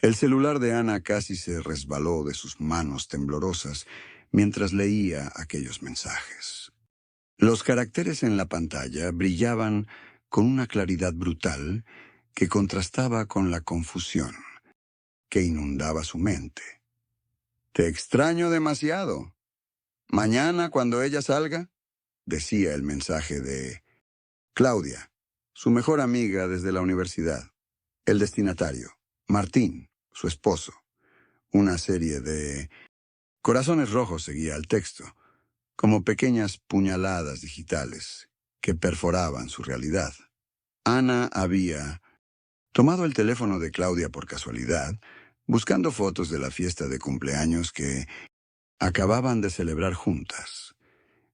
El celular de Ana casi se resbaló de sus manos temblorosas mientras leía aquellos mensajes. Los caracteres en la pantalla brillaban con una claridad brutal que contrastaba con la confusión que inundaba su mente. «Te extraño demasiado. Mañana, cuando ella salga», decía el mensaje de Claudia, su mejor amiga desde la universidad. El destinatario, Martín, su esposo. Una serie de corazones rojos seguía el texto, como pequeñas puñaladas digitales que perforaban su realidad. Ana había tomado el teléfono de Claudia por casualidad, buscando fotos de la fiesta de cumpleaños que acababan de celebrar juntas.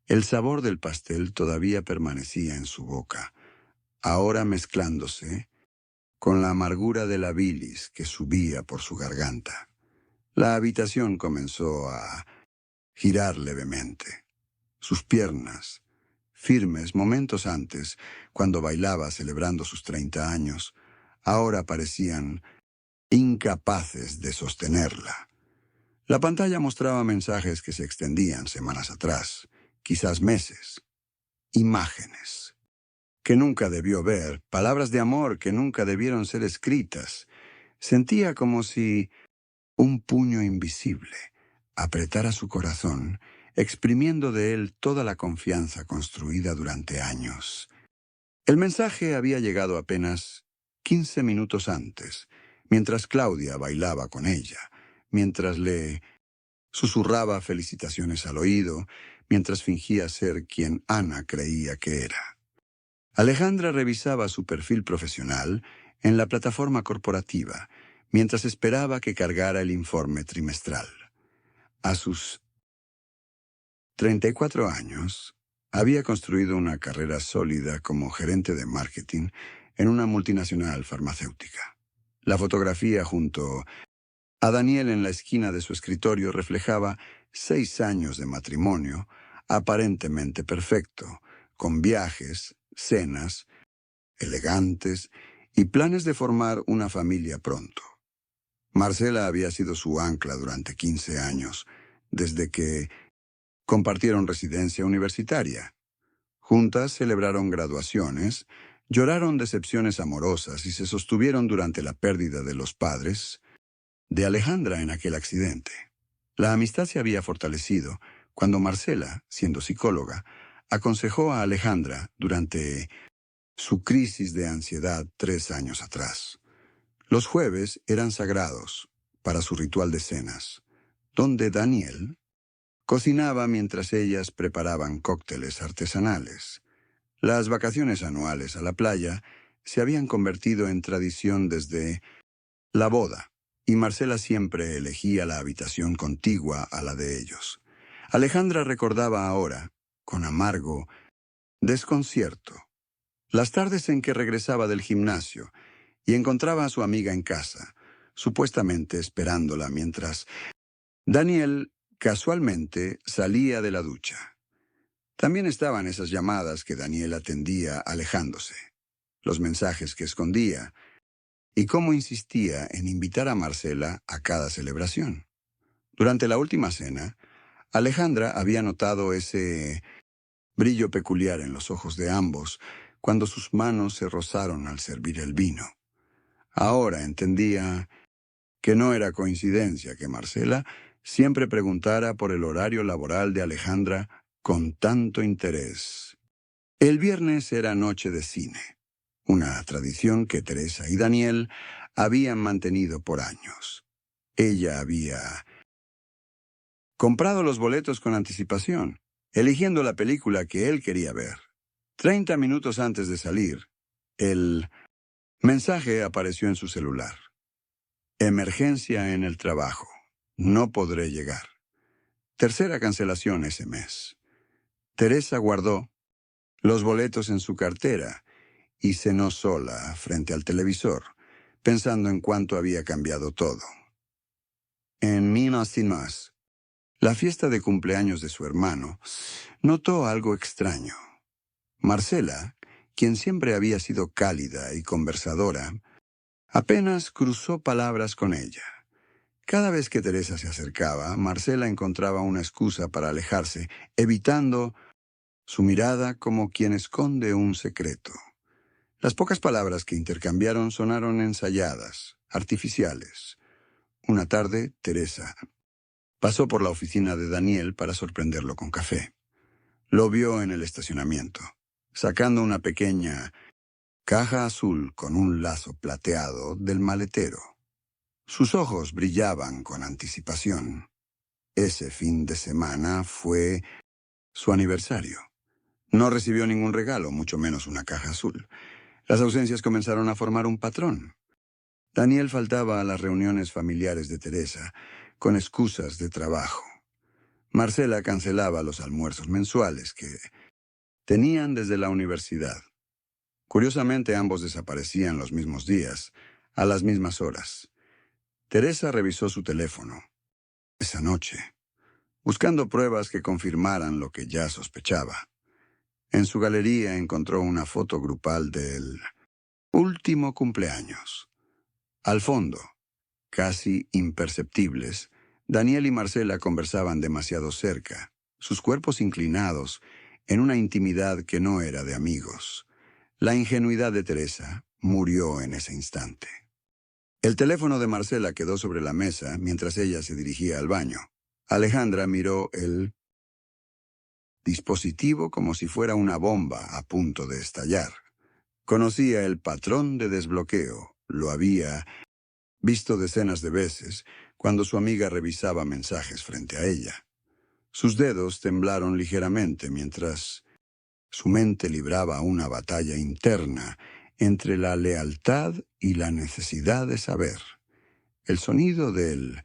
El sabor del pastel todavía permanecía en su boca, ahora mezclándose con la amargura de la bilis que subía por su garganta. La habitación comenzó a girar levemente. Sus piernas, firmes momentos antes, cuando bailaba celebrando sus 30 años, ahora parecían incapaces de sostenerla. La pantalla mostraba mensajes que se extendían semanas atrás, quizás meses. Imágenes que nunca debió ver, palabras de amor que nunca debieron ser escritas. Sentía como si un puño invisible apretara su corazón, exprimiendo de él toda la confianza construida durante años. El mensaje había llegado apenas 15 minutos antes, mientras Claudia bailaba con ella, mientras le susurraba felicitaciones al oído, mientras fingía ser quien Ana creía que era. Alejandra revisaba su perfil profesional en la plataforma corporativa, mientras esperaba que cargara el informe trimestral. A sus 34 años, había construido una carrera sólida como gerente de marketing en una multinacional farmacéutica. La fotografía junto a Daniel en la esquina de su escritorio reflejaba 6 años de matrimonio aparentemente perfecto, con viajes, cenas, elegantes y planes de formar una familia pronto. Marcela había sido su ancla durante 15 años, desde que compartieron residencia universitaria. Juntas celebraron graduaciones, lloraron decepciones amorosas y se sostuvieron durante la pérdida de los padres de Alejandra en aquel accidente. La amistad se había fortalecido cuando Marcela, siendo psicóloga, aconsejó a Alejandra durante su crisis de ansiedad 3 años atrás. Los jueves eran sagrados para su ritual de cenas, donde Daniel cocinaba mientras ellas preparaban cócteles artesanales. Las vacaciones anuales a la playa se habían convertido en tradición desde la boda, y Marcela siempre elegía la habitación contigua a la de ellos. Alejandra recordaba ahora, con amargo desconcierto, las tardes en que regresaba del gimnasio y encontraba a su amiga en casa, supuestamente esperándola mientras Daniel casualmente salía de la ducha. También estaban esas llamadas que Daniel atendía alejándose, los mensajes que escondía, y cómo insistía en invitar a Marcela a cada celebración. Durante la última cena, Alejandra había notado ese brillo peculiar en los ojos de ambos cuando sus manos se rozaron al servir el vino. Ahora entendía que no era coincidencia que Marcela siempre preguntara por el horario laboral de Alejandra con tanto interés. El viernes era noche de cine, una tradición que Teresa y Daniel habían mantenido por años. Ella había comprado los boletos con anticipación, eligiendo la película que él quería ver. 30 minutos antes de salir, el mensaje apareció en su celular. Emergencia en el trabajo. No podré llegar. Tercera cancelación ese mes. Teresa guardó los boletos en su cartera y cenó sola frente al televisor, pensando en cuánto había cambiado todo. En Minas sin más, la fiesta de cumpleaños de su hermano, notó algo extraño. Marcela, quien siempre había sido cálida y conversadora, Apenas cruzó palabras con ella. Cada vez que Teresa se acercaba, Marcela encontraba una excusa para alejarse, evitando su mirada como quien esconde un secreto. Las pocas palabras que intercambiaron sonaron ensayadas, artificiales. Una tarde, Teresa pasó por la oficina de Daniel para sorprenderlo con café. Lo vio en el estacionamiento, sacando una pequeña caja azul con un lazo plateado del maletero. Sus ojos brillaban con anticipación. Ese fin de semana fue su aniversario. No recibió ningún regalo, mucho menos una caja azul. Las ausencias comenzaron a formar un patrón. Daniel faltaba a las reuniones familiares de Teresa, con excusas de trabajo. Marcela cancelaba los almuerzos mensuales que tenían desde la universidad. Curiosamente, ambos desaparecían los mismos días, a las mismas horas. Teresa revisó su teléfono esa noche, buscando pruebas que confirmaran lo que ya sospechaba. En su galería encontró una foto grupal del último cumpleaños. Al fondo, casi imperceptibles, Daniel y Marcela conversaban demasiado cerca, sus cuerpos inclinados, en una intimidad que no era de amigos. La ingenuidad de Teresa murió en ese instante. El teléfono de Marcela quedó sobre la mesa mientras ella se dirigía al baño. Alejandra miró el dispositivo como si fuera una bomba a punto de estallar. Conocía el patrón de desbloqueo, lo había visto decenas de veces cuando su amiga revisaba mensajes frente a ella. Sus dedos temblaron ligeramente mientras su mente libraba una batalla interna entre la lealtad y la necesidad de saber. El sonido del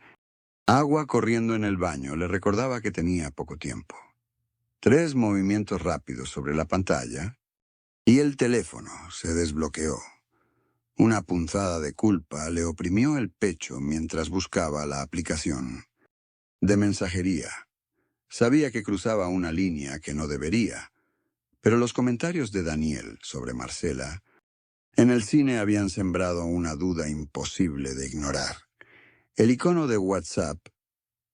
agua corriendo en el baño le recordaba que tenía poco tiempo. 3 movimientos rápidos sobre la pantalla y el teléfono se desbloqueó. Una punzada de culpa le oprimió el pecho mientras buscaba la aplicación de mensajería. Sabía que cruzaba una línea que no debería, pero los comentarios de Daniel sobre Marcela en el cine habían sembrado una duda imposible de ignorar. El icono de WhatsApp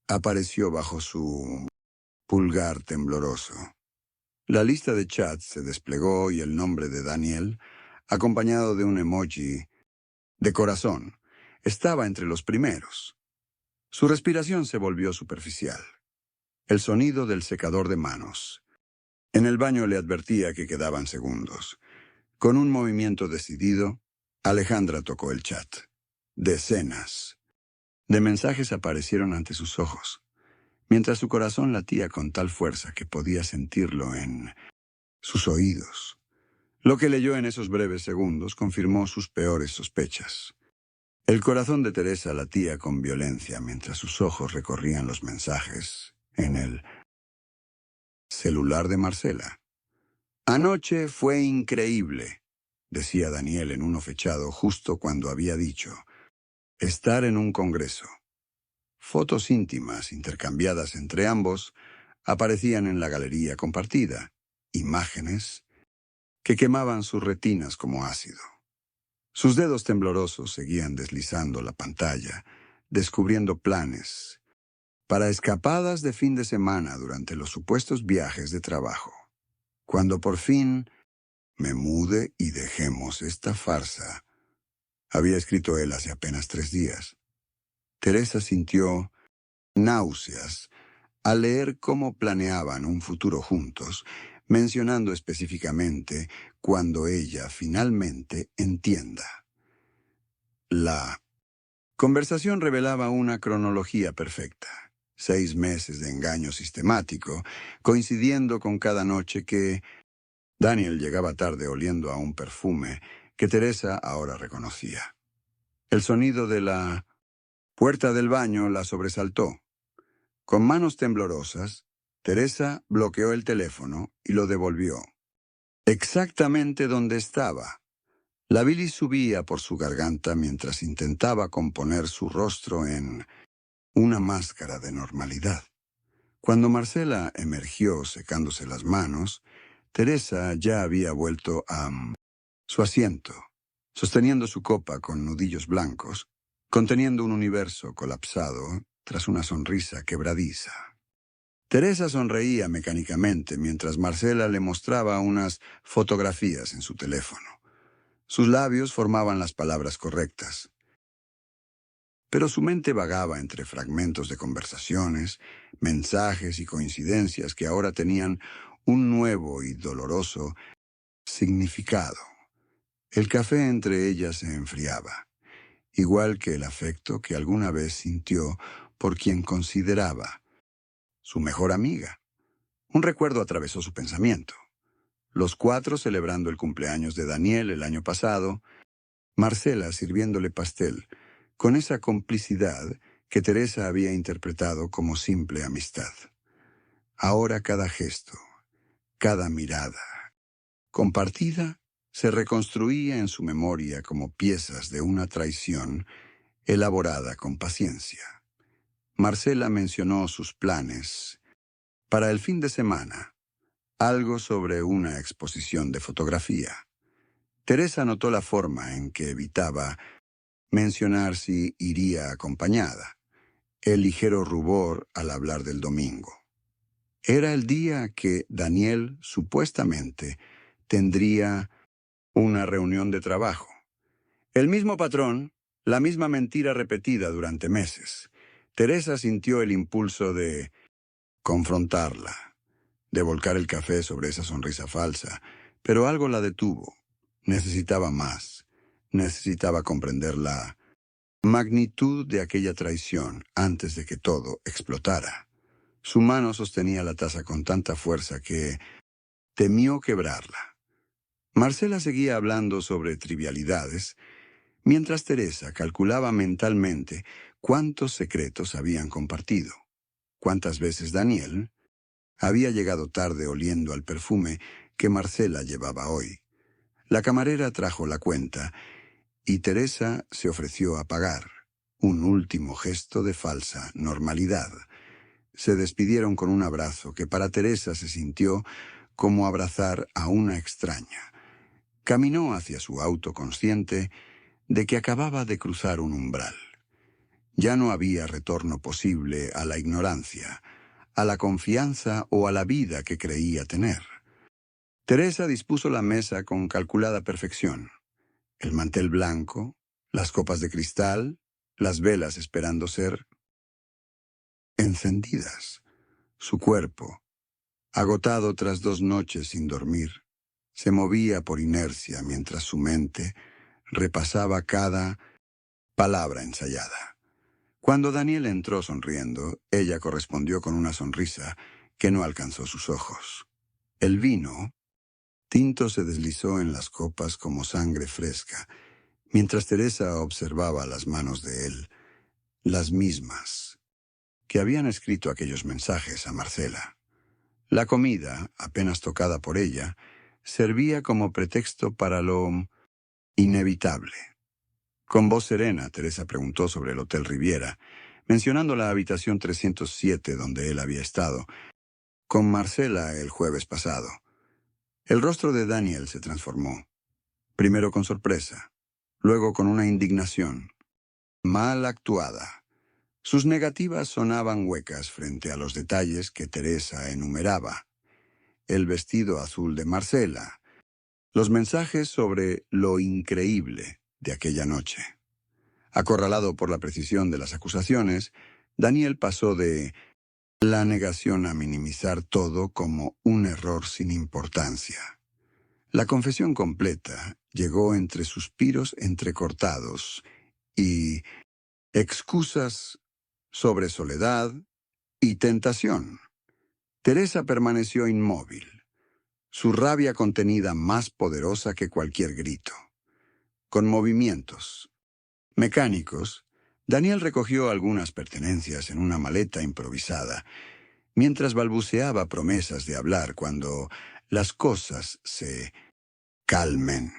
apareció bajo su pulgar tembloroso. La lista de chats se desplegó y el nombre de Daniel, acompañado de un emoji de corazón, estaba entre los primeros. Su respiración se volvió superficial. El sonido del secador de manos en el baño le advertía que quedaban segundos. Con un movimiento decidido, Alejandra tocó el chat. Decenas de mensajes aparecieron ante sus ojos, mientras su corazón latía con tal fuerza que podía sentirlo en sus oídos. Lo que leyó en esos breves segundos confirmó sus peores sospechas. El corazón de Teresa latía con violencia mientras sus ojos recorrían los mensajes en el celular de Marcela. Anoche fue increíble, decía Daniel en uno fechado justo cuando había dicho, estar en un congreso. Fotos íntimas intercambiadas entre ambos aparecían en la galería compartida, imágenes que quemaban sus retinas como ácido. Sus dedos temblorosos seguían deslizando la pantalla, descubriendo planes para escapadas de fin de semana durante los supuestos viajes de trabajo. Cuando por fin me mude y dejemos esta farsa, había escrito él hace apenas 3 días. Teresa sintió náuseas al leer cómo planeaban un futuro juntos, mencionando específicamente cuando ella finalmente entienda. La conversación revelaba una cronología perfecta. 6 meses de engaño sistemático, coincidiendo con cada noche que Daniel llegaba tarde oliendo a un perfume que Teresa ahora reconocía. El sonido de la puerta del baño la sobresaltó. Con manos temblorosas, Teresa bloqueó el teléfono y lo devolvió. Exactamente donde estaba. La bilis subía por su garganta mientras intentaba componer su rostro en una máscara de normalidad. Cuando Marcela emergió secándose las manos, Teresa ya había vuelto a su asiento, sosteniendo su copa con nudillos blancos, conteniendo un universo colapsado tras una sonrisa quebradiza. Teresa sonreía mecánicamente mientras Marcela le mostraba unas fotografías en su teléfono. Sus labios formaban las palabras correctas, pero su mente vagaba entre fragmentos de conversaciones, mensajes y coincidencias que ahora tenían un nuevo y doloroso significado. El café entre ellas se enfriaba, igual que el afecto que alguna vez sintió por quien consideraba su mejor amiga. Un recuerdo atravesó su pensamiento. Los cuatro celebrando el cumpleaños de Daniel el año pasado, Marcela sirviéndole pastel, con esa complicidad que Teresa había interpretado como simple amistad. Ahora cada gesto, cada mirada compartida se reconstruía en su memoria como piezas de una traición elaborada con paciencia. Marcela mencionó sus planes para el fin de semana, algo sobre una exposición de fotografía. Teresa notó la forma en que evitaba mencionar si iría acompañada, el ligero rubor al hablar del domingo. Era el día que Daniel supuestamente tendría una reunión de trabajo. El mismo patrón, la misma mentira repetida durante meses. Teresa sintió el impulso de confrontarla, de volcar el café sobre esa sonrisa falsa, pero algo la detuvo. Necesitaba más. Necesitaba comprender la magnitud de aquella traición antes de que todo explotara. Su mano sostenía la taza con tanta fuerza que temió quebrarla. Marcela seguía hablando sobre trivialidades, mientras Teresa calculaba mentalmente cuántos secretos habían compartido, cuántas veces Daniel había llegado tarde oliendo al perfume que Marcela llevaba hoy. La camarera trajo la cuenta y Teresa se ofreció a pagar, un último gesto de falsa normalidad. Se despidieron con un abrazo que para Teresa se sintió como abrazar a una extraña. Caminó hacia su auto consciente de que acababa de cruzar un umbral. Ya no había retorno posible a la ignorancia, a la confianza o a la vida que creía tener. Teresa dispuso la mesa con calculada perfección. El mantel blanco, las copas de cristal, las velas esperando ser encendidas. Su cuerpo, agotado tras 2 noches sin dormir, se movía por inercia mientras su mente repasaba cada palabra ensayada. Cuando Daniel entró sonriendo, ella correspondió con una sonrisa que no alcanzó sus ojos. El vino tinto se deslizó en las copas como sangre fresca, mientras Teresa observaba las manos de él, las mismas que habían escrito aquellos mensajes a Marcela. La comida, apenas tocada por ella, servía como pretexto para lo inevitable. Con voz serena, Teresa preguntó sobre el Hotel Riviera, mencionando la habitación 307 donde él había estado, con Marcela el jueves pasado. El rostro de Daniel se transformó, primero con sorpresa, luego con una indignación mal actuada. Sus negativas sonaban huecas frente a los detalles que Teresa enumeraba. El vestido azul de Marcela, los mensajes sobre lo increíble de aquella noche. Acorralado por la precisión de las acusaciones, Daniel pasó de la negación a minimizar todo como un error sin importancia. La confesión completa llegó entre suspiros entrecortados y excusas sobre soledad y tentación. Teresa permaneció inmóvil, su rabia contenida más poderosa que cualquier grito. Con movimientos mecánicos, Daniel recogió algunas pertenencias en una maleta improvisada, mientras balbuceaba promesas de hablar cuando las cosas se calmen.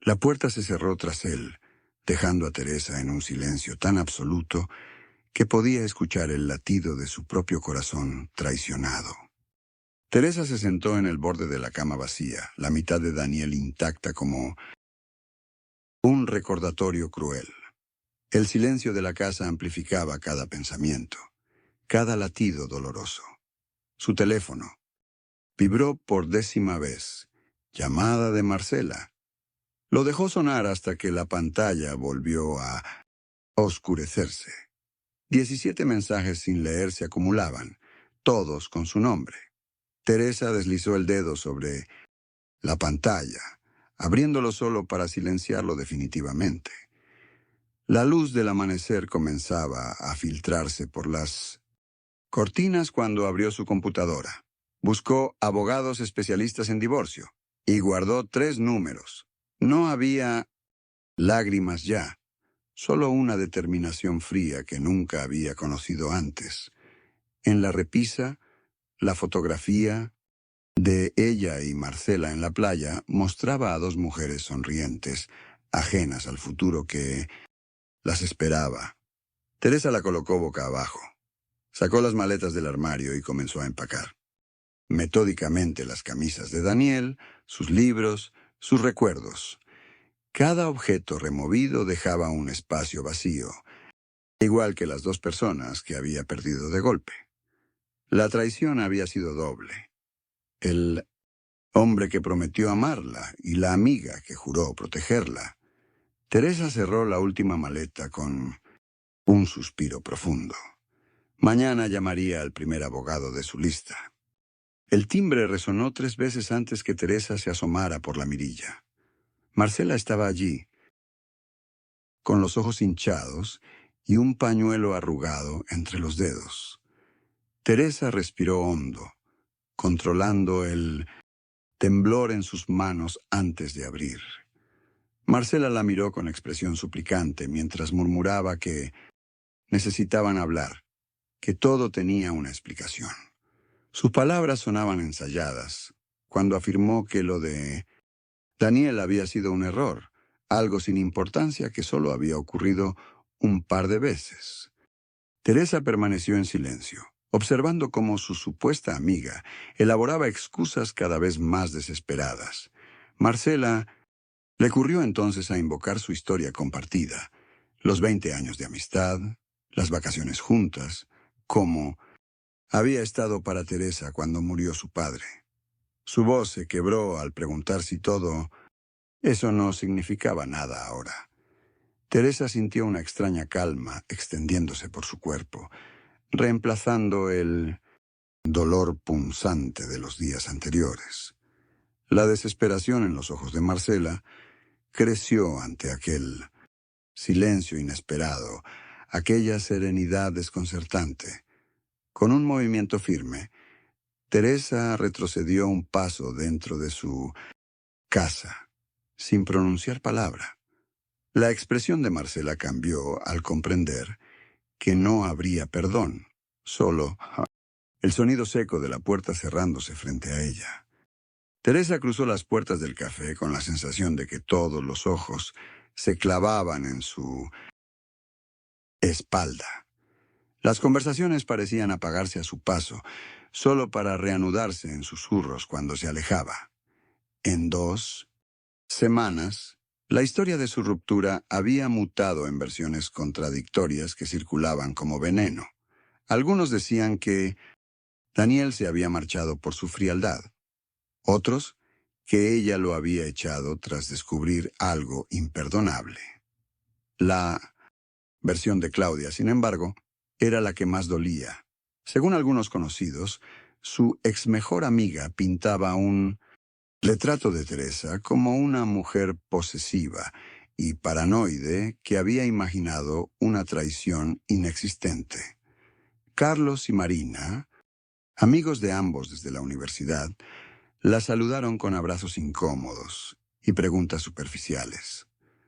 La puerta se cerró tras él, dejando a Teresa en un silencio tan absoluto que podía escuchar el latido de su propio corazón traicionado. Teresa se sentó en el borde de la cama vacía, la mitad de Daniel intacta como Un recordatorio cruel. El silencio de la casa amplificaba cada pensamiento, cada latido doloroso. Su teléfono. Vibró por 10ª vez. Llamada de Marcela. Lo dejó sonar hasta que la pantalla volvió a oscurecerse. 17 mensajes sin leer se acumulaban, todos con su nombre. Teresa deslizó el dedo sobre la pantalla, abriéndolo solo para silenciarlo definitivamente. La luz del amanecer comenzaba a filtrarse por las cortinas cuando abrió su computadora. Buscó abogados especialistas en divorcio y guardó 3 números. No había lágrimas ya, solo una determinación fría que nunca había conocido antes. En la repisa, la fotografía de ella y Marcela en la playa mostraba a 2 mujeres sonrientes, ajenas al futuro que las esperaba. Teresa la colocó boca abajo. Sacó las maletas del armario y comenzó a empacar. Metódicamente las camisas de Daniel, sus libros, sus recuerdos. Cada objeto removido dejaba un espacio vacío, igual que las 2 personas que había perdido de golpe. La traición había sido doble. El hombre que prometió amarla y la amiga que juró protegerla. Teresa cerró la última maleta con un suspiro profundo. Mañana llamaría al primer abogado de su lista. El timbre resonó 3 veces antes que Teresa se asomara por la mirilla. Marcela estaba allí, con los ojos hinchados y un pañuelo arrugado entre los dedos. Teresa respiró hondo, controlando el temblor en sus manos antes de abrir. Marcela la miró con expresión suplicante mientras murmuraba que necesitaban hablar, que todo tenía una explicación. Sus palabras sonaban ensayadas cuando afirmó que lo de Daniel había sido un error, algo sin importancia que solo había ocurrido un par de veces. Teresa permaneció en silencio, observando cómo su supuesta amiga elaboraba excusas cada vez más desesperadas. Marcela recurrió entonces a invocar su historia compartida, los 20 años de amistad, las vacaciones juntas, cómo había estado para Teresa cuando murió su padre. Su voz se quebró al preguntar si todo eso no significaba nada ahora. Teresa sintió una extraña calma extendiéndose por su cuerpo, reemplazando el dolor punzante de los días anteriores. La desesperación en los ojos de Marcela creció ante aquel silencio inesperado, aquella serenidad desconcertante. Con un movimiento firme, Teresa retrocedió un paso dentro de su casa, sin pronunciar palabra. La expresión de Marcela cambió al comprender que no habría perdón, solo el sonido seco de la puerta cerrándose frente a ella. Teresa cruzó las puertas del café con la sensación de que todos los ojos se clavaban en su espalda. Las conversaciones parecían apagarse a su paso, solo para reanudarse en susurros cuando se alejaba. En 2 semanas, la historia de su ruptura había mutado en versiones contradictorias que circulaban como veneno. Algunos decían que Daniel se había marchado por su frialdad. Otros, que ella lo había echado tras descubrir algo imperdonable. La versión de Claudia, sin embargo, era la que más dolía. Según algunos conocidos, su ex mejor amiga pintaba un retrato de Teresa como una mujer posesiva y paranoide que había imaginado una traición inexistente. Carlos y Marina, amigos de ambos desde la universidad, la saludaron con abrazos incómodos y preguntas superficiales.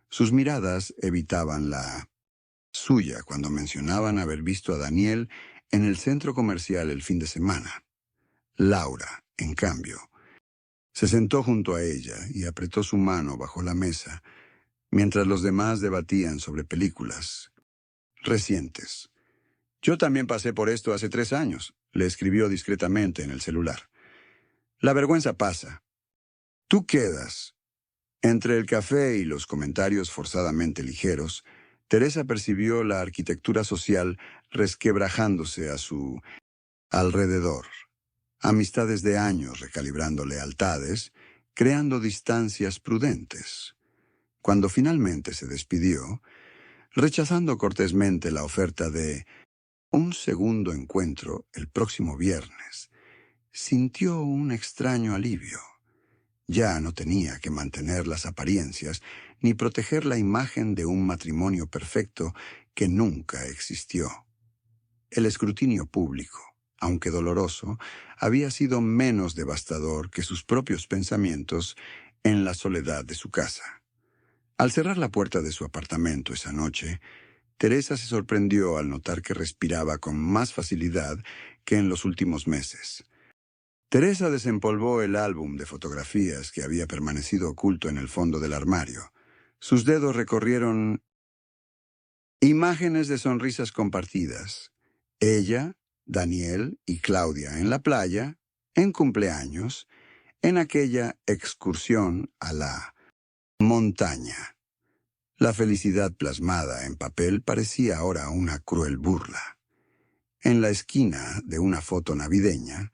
Sus miradas evitaban la suya cuando mencionaban haber visto a Daniel en el centro comercial el fin de semana. Laura, en cambio, se sentó junto a ella y apretó su mano bajo la mesa, mientras los demás debatían sobre películas recientes. «Yo también pasé por esto hace 3 años», le escribió discretamente en el celular. «La vergüenza pasa. Tú quedas Entre el café y los comentarios forzadamente ligeros, Teresa percibió la arquitectura social resquebrajándose a su alrededor. Amistades de años recalibrando lealtades, creando distancias prudentes. Cuando finalmente se despidió, rechazando cortésmente la oferta de un segundo encuentro el próximo viernes, sintió un extraño alivio. Ya no tenía que mantener las apariencias ni proteger la imagen de un matrimonio perfecto que nunca existió. El escrutinio público, aunque doloroso, había sido menos devastador que sus propios pensamientos en la soledad de su casa. Al cerrar la puerta de su apartamento esa noche, Teresa se sorprendió al notar que respiraba con más facilidad que en los últimos meses. Teresa desempolvó el álbum de fotografías que había permanecido oculto en el fondo del armario. Sus dedos recorrieron imágenes de sonrisas compartidas. Ella, Daniel y Claudia en la playa, en cumpleaños, en aquella excursión a la montaña. La felicidad plasmada en papel parecía ahora una cruel burla. En la esquina de una foto navideña,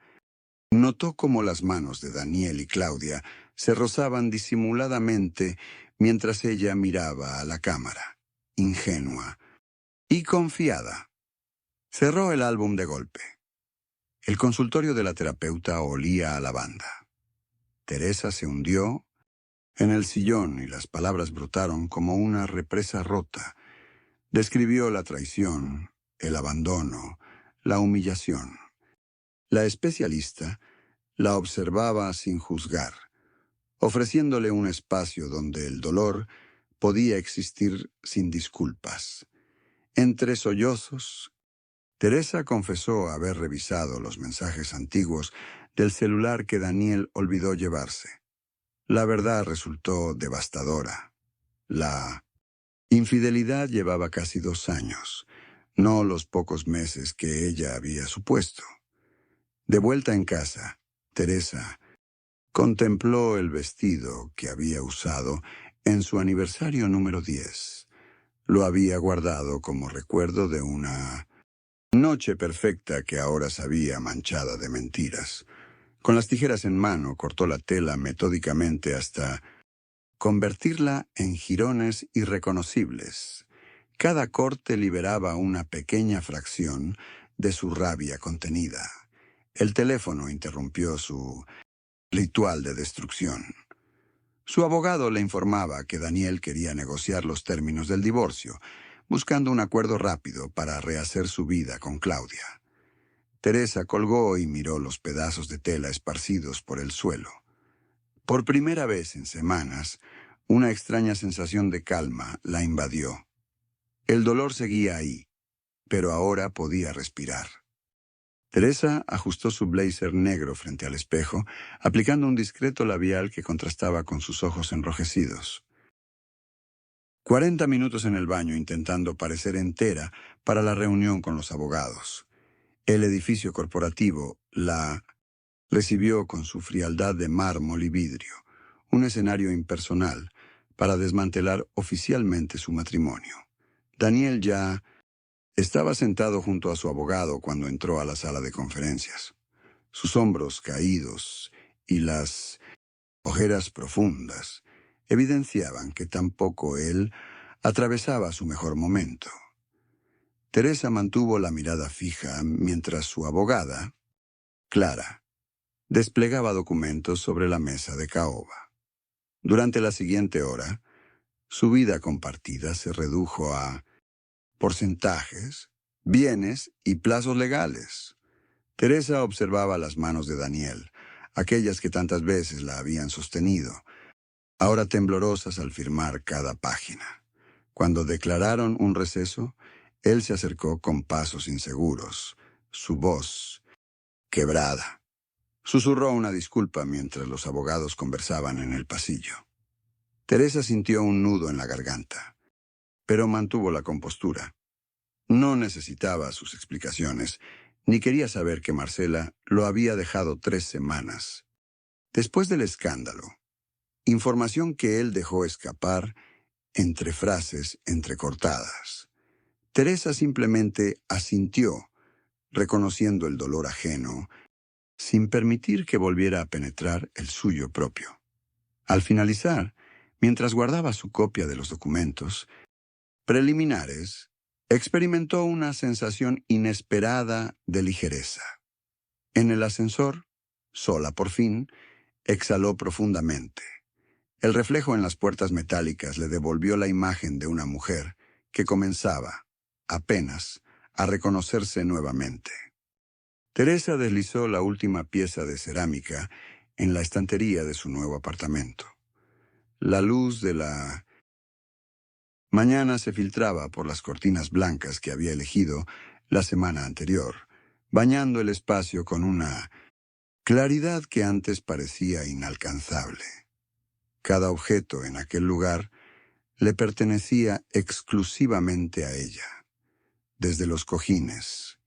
notó cómo las manos de Daniel y Claudia se rozaban disimuladamente mientras ella miraba a la cámara, ingenua y confiada. Cerró el álbum de golpe. El consultorio de la terapeuta olía a lavanda. Teresa se hundió en el sillón y las palabras brotaron como una represa rota. Describió la traición, el abandono, la humillación. La especialista la observaba sin juzgar, ofreciéndole un espacio donde el dolor podía existir sin disculpas. Entre sollozos, Teresa confesó haber revisado los mensajes antiguos del celular que Daniel olvidó llevarse. La verdad resultó devastadora. La infidelidad llevaba casi 2 años, no los pocos meses que ella había supuesto. De vuelta en casa, Teresa contempló el vestido que había usado en su aniversario número 10. Lo había guardado como recuerdo de una noche perfecta que ahora sabía manchada de mentiras. Con las tijeras en mano cortó la tela metódicamente hasta convertirla en jirones irreconocibles. Cada corte liberaba una pequeña fracción de su rabia contenida. El teléfono interrumpió su ritual de destrucción. Su abogado le informaba que Daniel quería negociar los términos del divorcio, buscando un acuerdo rápido para rehacer su vida con Claudia. Teresa colgó y miró los pedazos de tela esparcidos por el suelo. Por primera vez en semanas, una extraña sensación de calma la invadió. El dolor seguía ahí, pero ahora podía respirar. Teresa ajustó su blazer negro frente al espejo, aplicando un discreto labial que contrastaba con sus ojos enrojecidos. 40 minutos en el baño intentando parecer entera para la reunión con los abogados. El edificio corporativo la recibió con su frialdad de mármol y vidrio, un escenario impersonal para desmantelar oficialmente su matrimonio. Daniel ya estaba sentado junto a su abogado cuando entró a la sala de conferencias. Sus hombros caídos y las ojeras profundas evidenciaban que tampoco él atravesaba su mejor momento. Teresa mantuvo la mirada fija mientras su abogada, Clara, desplegaba documentos sobre la mesa de caoba. Durante la siguiente hora, su vida compartida se redujo a porcentajes, bienes y plazos legales. Teresa observaba las manos de Daniel, aquellas que tantas veces la habían sostenido, ahora temblorosas al firmar cada página. Cuando declararon un receso, él se acercó con pasos inseguros, su voz quebrada. Susurró una disculpa mientras los abogados conversaban en el pasillo. Teresa sintió un nudo en la garganta, pero mantuvo la compostura. No necesitaba sus explicaciones, ni quería saber que Marcela lo había dejado 3 semanas. Después del escándalo, información que él dejó escapar entre frases entrecortadas. Teresa simplemente asintió, reconociendo el dolor ajeno, sin permitir que volviera a penetrar el suyo propio. Al finalizar, mientras guardaba su copia de los documentos preliminares, experimentó una sensación inesperada de ligereza. En el ascensor, sola por fin, exhaló profundamente. El reflejo en las puertas metálicas le devolvió la imagen de una mujer que comenzaba, apenas, a reconocerse nuevamente. Teresa deslizó la última pieza de cerámica en la estantería de su nuevo apartamento. La luz de la mañana se filtraba por las cortinas blancas que había elegido la semana anterior, bañando el espacio con una claridad que antes parecía inalcanzable. Cada objeto en aquel lugar le pertenecía exclusivamente a ella, desde los cojines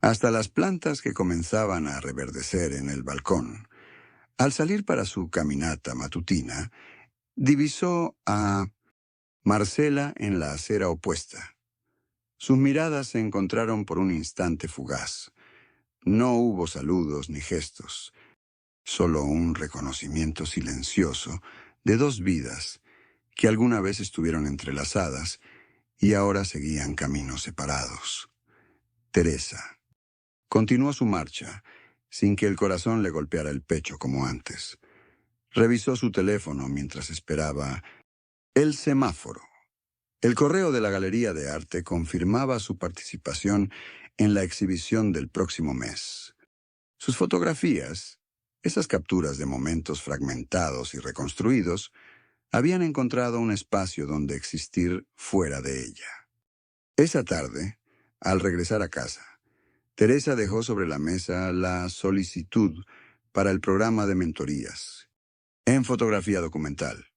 hasta las plantas que comenzaban a reverdecer en el balcón. Al salir para su caminata matutina, divisó a Marcela en la acera opuesta. Sus miradas se encontraron por un instante fugaz. No hubo saludos ni gestos, solo un reconocimiento silencioso de dos vidas que alguna vez estuvieron entrelazadas y ahora seguían caminos separados. Teresa continuó su marcha, sin que el corazón le golpeara el pecho como antes. Revisó su teléfono mientras esperaba el semáforo. El correo de la Galería de Arte confirmaba su participación en la exhibición del próximo mes. Sus fotografías, esas capturas de momentos fragmentados y reconstruidos, habían encontrado un espacio donde existir fuera de ella. Esa tarde, al regresar a casa, Teresa dejó sobre la mesa la solicitud para el programa de mentorías en fotografía documental.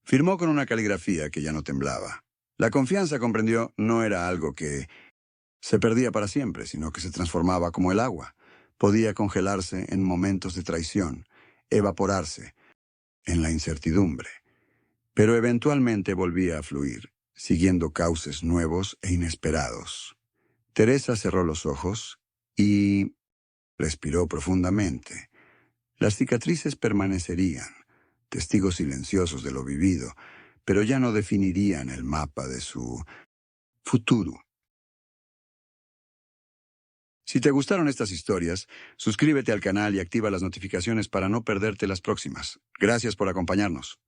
Firmó con una caligrafía que ya no temblaba. La confianza, comprendió, no era algo que se perdía para siempre, sino que se transformaba como el agua. Podía congelarse en momentos de traición, evaporarse en la incertidumbre, pero eventualmente volvía a fluir, siguiendo cauces nuevos e inesperados. Teresa cerró los ojos y respiró profundamente. Las cicatrices permanecerían, testigos silenciosos de lo vivido, pero ya no definirían el mapa de su futuro. Si te gustaron estas historias, suscríbete al canal y activa las notificaciones para no perderte las próximas. Gracias por acompañarnos.